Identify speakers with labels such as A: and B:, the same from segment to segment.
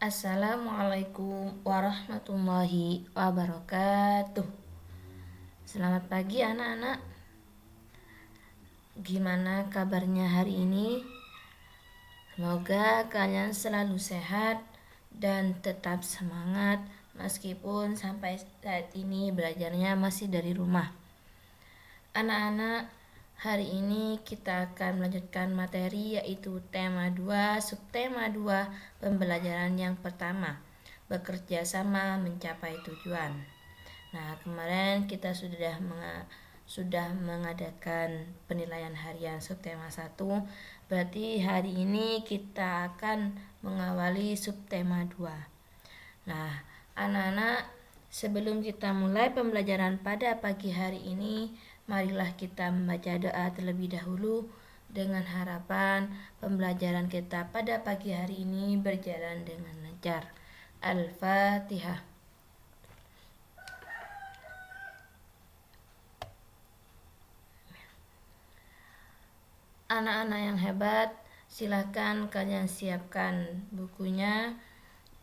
A: Assalamualaikum warahmatullahi wabarakatuh. Selamat pagi anak-anak. Gimana kabarnya hari ini? Semoga kalian selalu sehat dan tetap semangat meskipun sampai saat ini belajarnya masih dari rumah. Anak-anak, hari ini kita akan melanjutkan materi yaitu tema 2, subtema 2, pembelajaran yang pertama, bekerja sama mencapai tujuan. Nah, kemarin kita sudah mengadakan penilaian harian subtema 1, berarti hari ini kita akan mengawali subtema 2. Nah, anak-anak, sebelum kita mulai pembelajaran pada pagi hari ini, marilah kita membaca doa terlebih dahulu dengan harapan pembelajaran kita pada pagi hari ini berjalan dengan lancar. Al-Fatihah. Anak-anak yang hebat, silakan kalian siapkan bukunya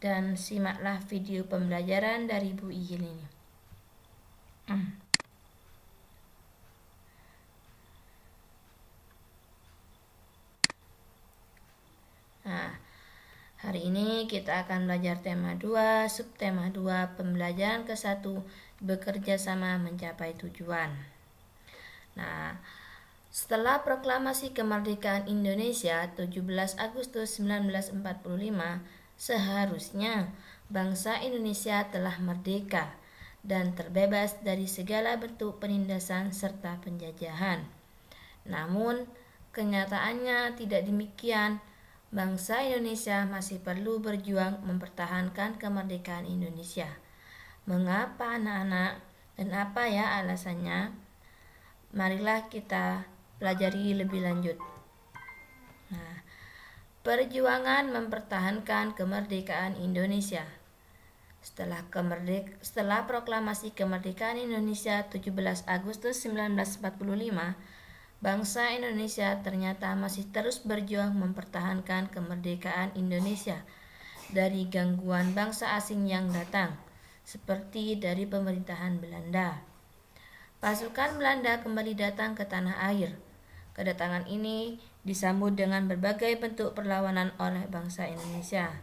A: dan simaklah video pembelajaran dari Bu Iyil ini. Nah, hari ini kita akan belajar tema 2, subtema 2, pembelajaran ke-1, bekerja sama mencapai tujuan. Nah, setelah proklamasi kemerdekaan Indonesia 17 Agustus 1945, seharusnya bangsa Indonesia telah merdeka dan terbebas dari segala bentuk penindasan serta penjajahan. Namun, kenyataannya tidak demikian. Bangsa Indonesia masih perlu berjuang mempertahankan kemerdekaan Indonesia. Mengapa anak-anak dan apa ya alasannya? Marilah kita pelajari lebih lanjut. Nah, perjuangan mempertahankan kemerdekaan Indonesia. Setelah proklamasi kemerdekaan Indonesia 17 Agustus 1945, bangsa Indonesia ternyata masih terus berjuang mempertahankan kemerdekaan Indonesia dari gangguan bangsa asing yang datang, seperti dari pemerintahan Belanda. Pasukan Belanda kembali datang ke tanah air. Kedatangan ini disambut dengan berbagai bentuk perlawanan oleh bangsa Indonesia.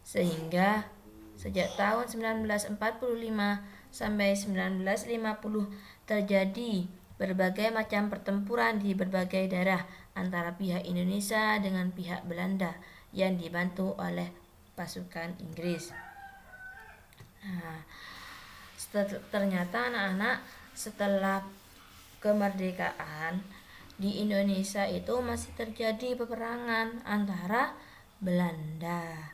A: Sehingga sejak tahun 1945 sampai 1950 terjadi berbagai macam pertempuran di berbagai daerah antara pihak Indonesia dengan pihak Belanda yang dibantu oleh pasukan Inggris. Nah, ternyata anak-anak, setelah kemerdekaan di Indonesia itu masih terjadi peperangan antara Belanda.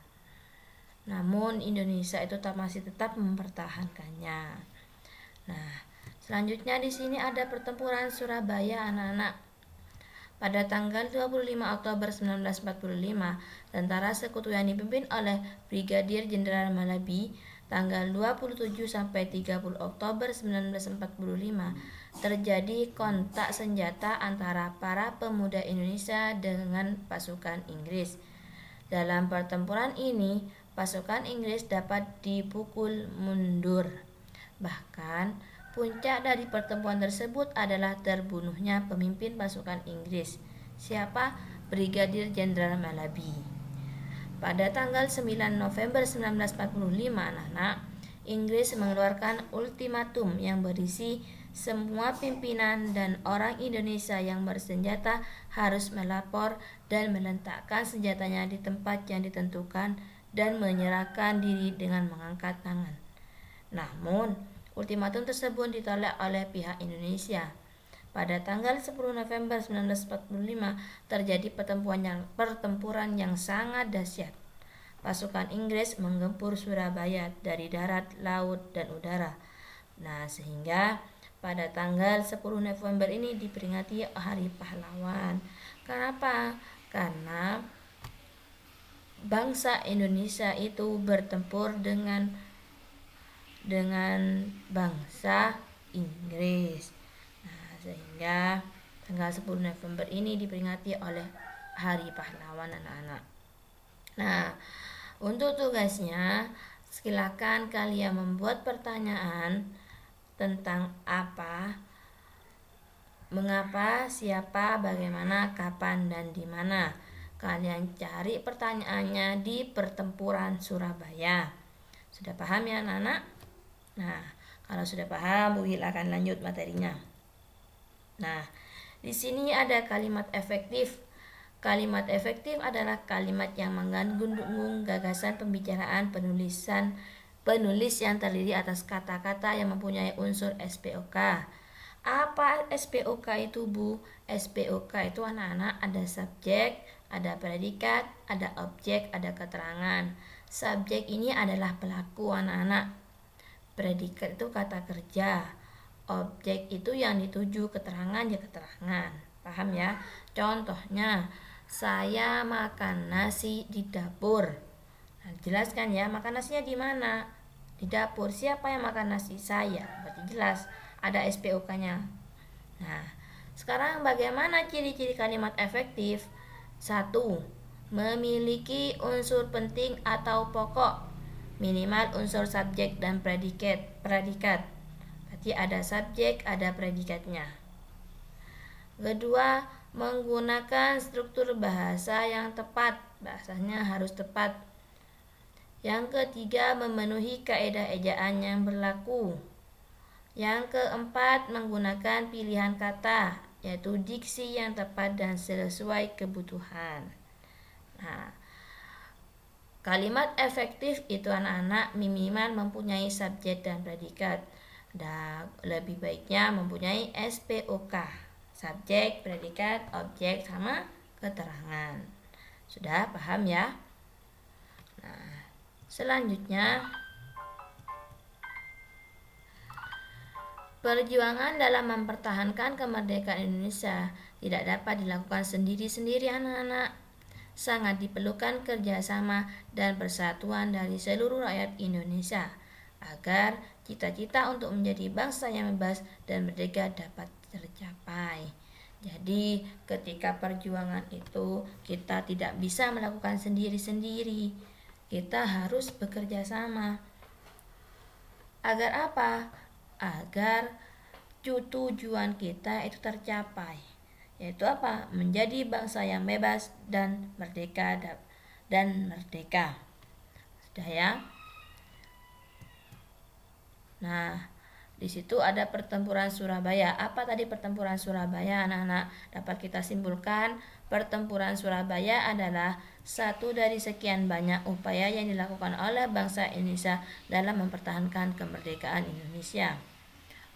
A: Namun Indonesia itu masih tetap mempertahankannya. Nah, selanjutnya di sini ada pertempuran Surabaya anak-anak. Pada tanggal 25 Oktober 1945, tentara sekutu yang dipimpin oleh Brigadir Jenderal Malabi tanggal 27 sampai 30 Oktober 1945 terjadi kontak senjata antara para pemuda Indonesia dengan pasukan Inggris. Dalam pertempuran ini, pasukan Inggris dapat dipukul mundur. Bahkan, puncak dari pertempuran tersebut adalah terbunuhnya pemimpin pasukan Inggris. Siapa? Brigadir Jenderal Malabi. Pada tanggal 9 November 1945, anak-anak, Inggris mengeluarkan ultimatum yang berisi semua pimpinan dan orang Indonesia yang bersenjata harus melapor dan meletakkan senjatanya di tempat yang ditentukan dan menyerahkan diri dengan mengangkat tangan. Namun, ultimatum tersebut ditolak oleh pihak Indonesia. Pada tanggal 10 November 1945 terjadi pertempuran yang sangat dahsyat. Pasukan Inggris menggempur Surabaya dari darat, laut, dan udara. Nah, sehingga pada tanggal 10 November ini diperingati Hari Pahlawan. Kenapa? Karena bangsa Indonesia itu bertempur dengan bangsa Inggris. Sehingga tanggal 10 November ini diperingati oleh Hari Pahlawan anak-anak. Nah, Untuk tugasnya, silakan kalian membuat pertanyaan tentang apa, mengapa, siapa, bagaimana, kapan, dan di mana. Kalian cari pertanyaannya di pertempuran Surabaya. Sudah paham ya anak-anak? Nah, kalau sudah paham, Bu Hil akan lanjut materinya. Nah, di sini ada kalimat efektif. Kalimat efektif adalah kalimat yang mengandung gagasan pembicaraan penulis yang terdiri atas kata-kata yang mempunyai unsur SPOK. Apa SPOK itu, Bu? SPOK itu anak-anak ada subjek, ada predikat, ada objek, ada keterangan. Subjek ini adalah pelaku anak-anak. Predikat itu kata kerja. Objek itu yang dituju, keterangan ya keterangan. Paham ya? Contohnya, saya makan nasi di dapur. Nah, jelaskan ya, makan nasinya di mana? Di dapur. Siapa yang makan nasi? Saya. Berarti jelas ada SPOK-nya. Nah, sekarang bagaimana ciri-ciri kalimat efektif? 1. Memiliki unsur penting atau pokok. Minimal unsur subjek dan predikat. Berarti ada subjek, ada predikatnya. Kedua, menggunakan struktur bahasa yang tepat. Bahasanya harus tepat. Yang ketiga, memenuhi kaidah ejaan yang berlaku. Yang keempat, menggunakan pilihan kata, yaitu diksi yang tepat dan sesuai kebutuhan. Nah, kalimat efektif itu anak-anak minimal mempunyai subjek dan predikat. Dan lebih baiknya mempunyai SPOK. Subjek, predikat, objek, sama keterangan. Sudah paham ya? Nah, selanjutnya, perjuangan dalam mempertahankan kemerdekaan Indonesia tidak dapat dilakukan sendiri-sendiri anak-anak. Sangat diperlukan kerjasama dan persatuan dari seluruh rakyat Indonesia agar cita-cita untuk menjadi bangsa yang bebas dan merdeka dapat tercapai. Jadi ketika perjuangan itu kita tidak bisa melakukan sendiri-sendiri. Kita harus bekerja sama. Agar apa? Agar tujuan kita itu tercapai. Yaitu apa? Menjadi bangsa yang bebas dan merdeka. Sudah ya? Nah, di situ ada pertempuran Surabaya. Apa tadi pertempuran Surabaya, anak-anak? Dapat kita simpulkan, pertempuran Surabaya adalah satu dari sekian banyak upaya yang dilakukan oleh bangsa Indonesia dalam mempertahankan kemerdekaan Indonesia.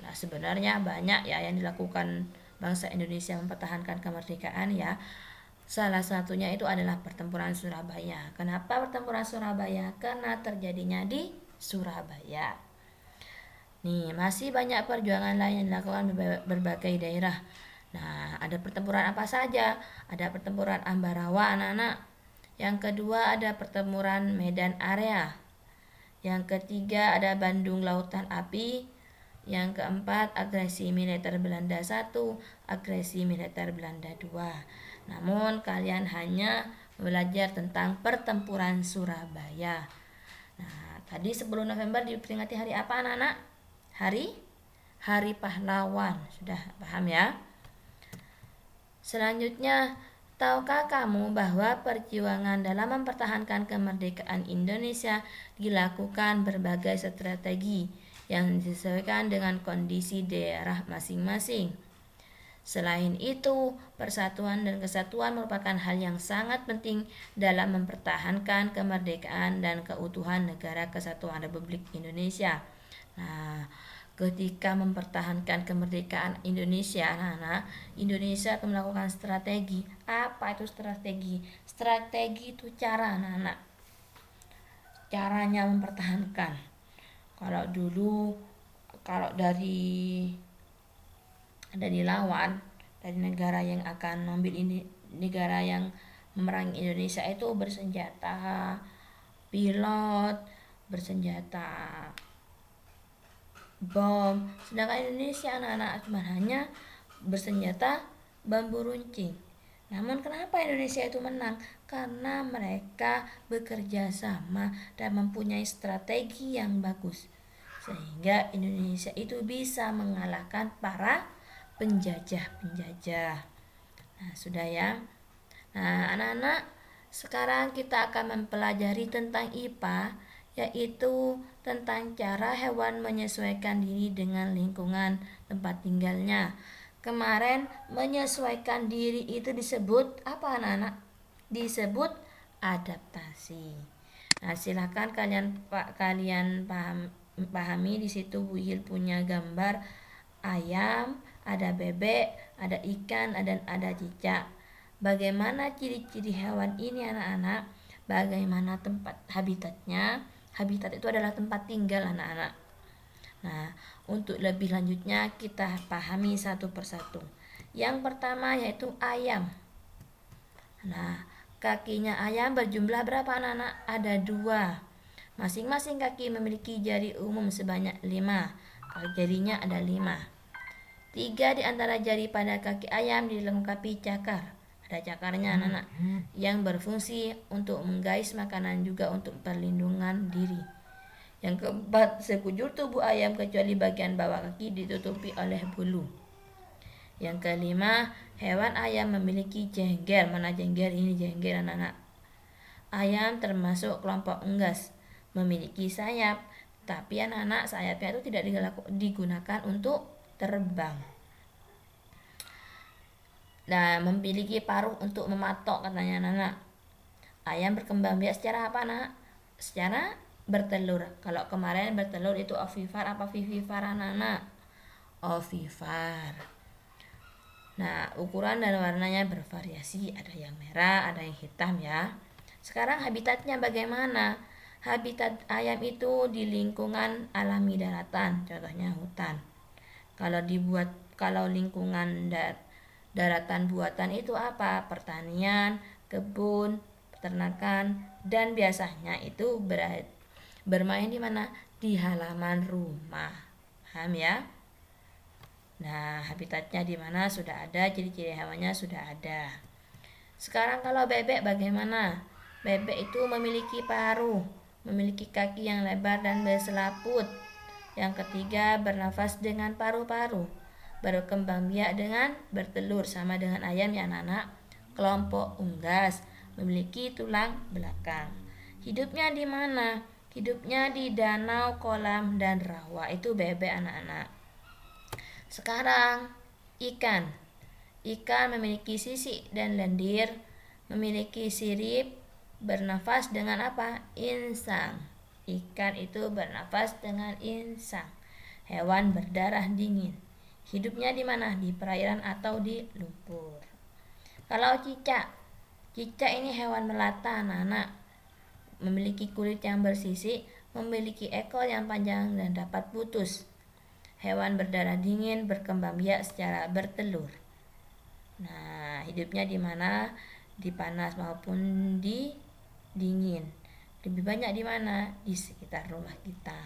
A: Nah, sebenarnya banyak ya yang dilakukan bangsa Indonesia mempertahankan kemerdekaan ya. Salah satunya itu adalah pertempuran Surabaya. Kenapa pertempuran Surabaya? Karena terjadinya di Surabaya. Nih, masih banyak perjuangan lain yang dilakukan berbagai daerah. Nah, ada pertempuran apa saja? Ada pertempuran Ambarawa, anak-anak. Yang kedua ada pertempuran Medan Area. Yang ketiga ada Bandung Lautan Api. Yang keempat agresi militer Belanda 1, agresi militer Belanda 2. Namun kalian hanya belajar tentang pertempuran Surabaya. Nah, tadi 10 November diperingati hari apa anak-anak? Hari Pahlawan. Sudah paham ya? Selanjutnya, tahukah kamu bahwa perjuangan dalam mempertahankan kemerdekaan Indonesia dilakukan berbagai strategi yang disesuaikan dengan kondisi daerah masing-masing. Selain itu, persatuan dan kesatuan merupakan hal yang sangat penting dalam mempertahankan kemerdekaan dan keutuhan Negara Kesatuan Republik Indonesia. Nah, ketika mempertahankan kemerdekaan Indonesia, anak-anak, Indonesia akan melakukan strategi. Apa itu strategi? Strategi itu cara, anak-anak. Caranya mempertahankan. Kalau dari lawan, dari negara yang akan mengambil ini, negara yang memerangi Indonesia itu bersenjata pilot, bersenjata bom. Sedangkan Indonesia anak-anak cuma hanya bersenjata bambu runcing. Namun kenapa Indonesia itu menang? karena mereka bekerja sama dan mempunyai strategi yang bagus, sehingga Indonesia itu bisa mengalahkan para penjajah-penjajah. Nah, sudah ya. Nah, anak-anak, sekarang kita akan mempelajari tentang IPA, yaitu tentang cara hewan menyesuaikan diri dengan lingkungan tempat tinggalnya. Kemarin menyesuaikan diri itu disebut apa, anak-anak? Disebut adaptasi. Nah, silakan kalian pahami di situ Bu Il punya gambar ayam, ada bebek, ada ikan, dan ada cicak. Bagaimana ciri-ciri hewan ini, anak-anak? Bagaimana tempat habitatnya? Habitat itu adalah tempat tinggal, anak-anak. Nah, untuk lebih lanjutnya kita pahami satu persatu. Yang pertama yaitu ayam. Nah, kakinya ayam berjumlah berapa, anak-anak? Ada 2. Masing-masing kaki memiliki jari umum sebanyak 5. Jarinya ada 5. 3 di antara jari pada kaki ayam dilengkapi cakar. Ada cakarnya, anak-anak, yang berfungsi untuk menggais makanan, juga untuk perlindungan diri. Yang keempat, sekujur tubuh ayam kecuali bagian bawah kaki ditutupi oleh bulu. Yang kelima, hewan ayam memiliki jengger. Mana jengger? Ini jengger, anak-anak. Ayam termasuk kelompok unggas, memiliki sayap, tapi anak-anak sayapnya itu tidak digunakan untuk terbang. Nah, memiliki paruh untuk mematok, katanya anak-anak. Ayam berkembang biak secara apa, anak? Secara bertelur. Kalau kemarin bertelur itu ovivar apa vivipar, anak-anak? Ovivar. Nah, ukuran dan warnanya bervariasi, ada yang merah, ada yang hitam ya. Sekarang habitatnya bagaimana? Habitat ayam itu di lingkungan alami daratan, contohnya hutan. Kalau lingkungan daratan buatan itu apa? Pertanian, kebun, peternakan, dan biasanya itu bermain di mana? Di halaman rumah. Paham ya? Nah, habitatnya di mana sudah ada, ciri-ciri hewannya sudah ada. Sekarang kalau bebek bagaimana? Bebek itu memiliki paruh, memiliki kaki yang lebar dan berselaput. Yang ketiga, bernafas dengan paru-paru. Berkembang biak dengan bertelur, sama dengan ayam ya, anak-anak. Kelompok unggas, memiliki tulang belakang. Hidupnya di mana? Hidupnya di danau, kolam, dan rawa. Itu bebek, anak-anak. Sekarang ikan. Ikan memiliki sisik dan lendir, memiliki sirip, bernafas dengan apa? Insang. Ikan itu bernafas dengan insang. Hewan berdarah dingin. Hidupnya di mana? Di perairan atau di lumpur. Kalau cicak ini hewan melata, anak-anak. Memiliki kulit yang bersisik, memiliki ekor yang panjang dan dapat putus. Hewan berdarah dingin, berkembang biak secara bertelur. Nah, hidupnya di mana? Di panas maupun di dingin. Lebih banyak di mana? Di sekitar rumah kita.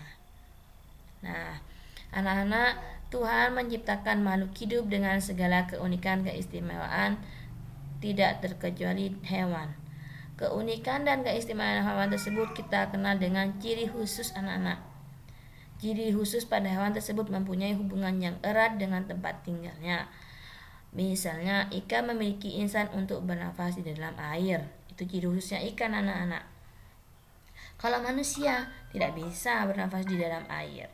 A: Nah, anak-anak, Tuhan menciptakan makhluk hidup dengan segala keunikan keistimewaan, tidak terkecuali hewan. Keunikan dan keistimewaan hewan tersebut kita kenal dengan ciri khusus, anak-anak. Ciri khusus pada hewan tersebut mempunyai hubungan yang erat dengan tempat tinggalnya. Misalnya, ikan memiliki insan untuk bernafas di dalam air. Itu ciri khususnya ikan, anak-anak. Kalau manusia tidak bisa bernafas di dalam air.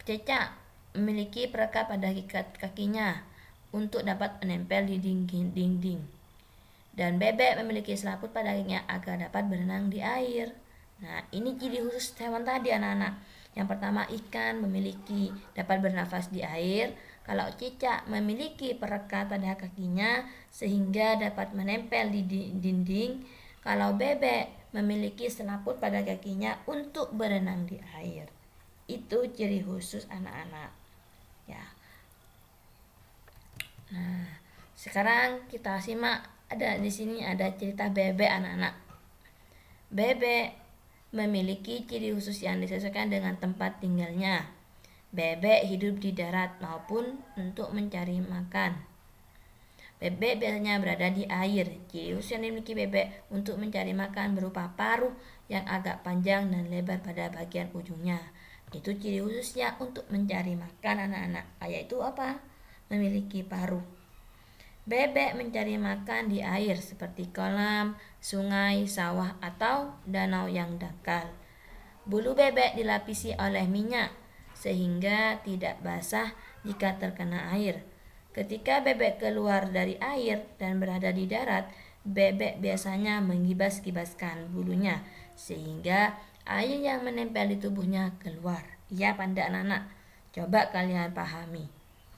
A: Cicak memiliki perekat pada kakinya untuk dapat menempel di dinding. Dan bebek memiliki selaput pada kakinya agar dapat berenang di air. Nah, ini ciri khusus hewan tadi, anak-anak. Yang pertama, ikan memiliki dapat bernafas di air. Kalau cicak memiliki perekat pada kakinya sehingga dapat menempel di dinding. Kalau bebek memiliki selaput pada kakinya untuk berenang di air. Itu ciri khusus, anak-anak. Ya. Nah, sekarang kita simak, di sini ada cerita bebek, anak-anak. Bebek memiliki ciri khusus yang disesuaikan dengan tempat tinggalnya. Bebek hidup di darat maupun untuk mencari makan. Bebek biasanya berada di air. Ciri khusus yang dimiliki bebek untuk mencari makan berupa paruh yang agak panjang dan lebar pada bagian ujungnya. Itu ciri khususnya untuk mencari makan anak-anak. Yaitu apa? Memiliki paruh. Bebek mencari makan di air seperti kolam, sungai, sawah, atau danau yang dangkal. Bulu bebek dilapisi oleh minyak sehingga tidak basah jika terkena air. Ketika bebek keluar dari air dan berada di darat, bebek biasanya menggibas-gibaskan bulunya sehingga air yang menempel di tubuhnya keluar. Ya, pandai anak-anak. Coba kalian pahami.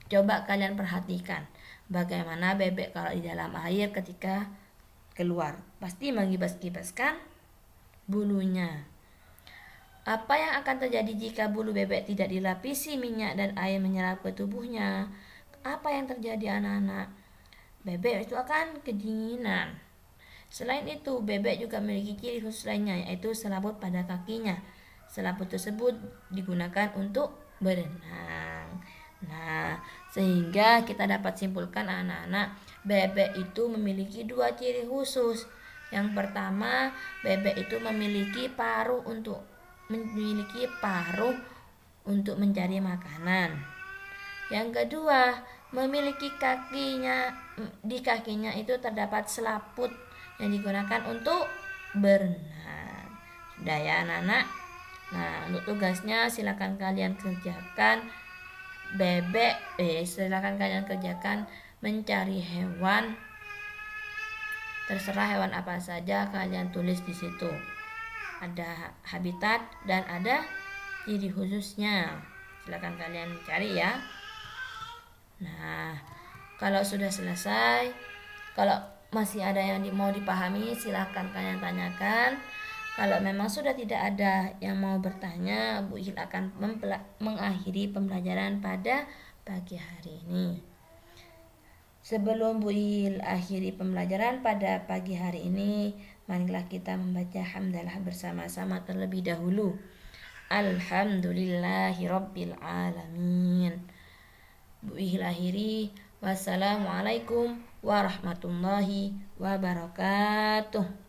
A: Coba kalian perhatikan bagaimana bebek kalau di dalam air ketika keluar. Pasti menggibas-gibaskan bulunya. Apa yang akan terjadi jika bulu bebek tidak dilapisi minyak dan air menyerap ke tubuhnya? Apa yang terjadi anak-anak? Bebek itu akan kedinginan. Selain itu, bebek juga memiliki ciri khusus lainnya, yaitu selaput pada kakinya. Selaput tersebut digunakan untuk berenang. Nah, sehingga kita dapat simpulkan anak-anak, bebek itu memiliki dua ciri khusus. Yang pertama, bebek itu memiliki paruh untuk mencari makanan. Yang kedua, memiliki di kakinya itu terdapat selaput yang digunakan untuk berenang. Sudah ya anak-anak? Nah, untuk tugasnya silakan kalian kerjakan mencari hewan. Terserah hewan apa saja kalian tulis di situ. Ada habitat dan ada ciri khususnya. Silakan kalian cari ya. Nah, kalau sudah selesai, kalau masih ada yang mau dipahami, silakan kalian tanyakan. Kalau memang sudah tidak ada yang mau bertanya, Bu Il akan mengakhiri pembelajaran pada pagi hari ini. Sebelum Bu Il akhiri pembelajaran pada pagi hari ini, marilah kita membaca hamdalah bersama-sama terlebih dahulu. Alhamdulillahirabbil alamin. Bu Il akhiri. Wassalamualaikum warahmatullahi wabarakatuh.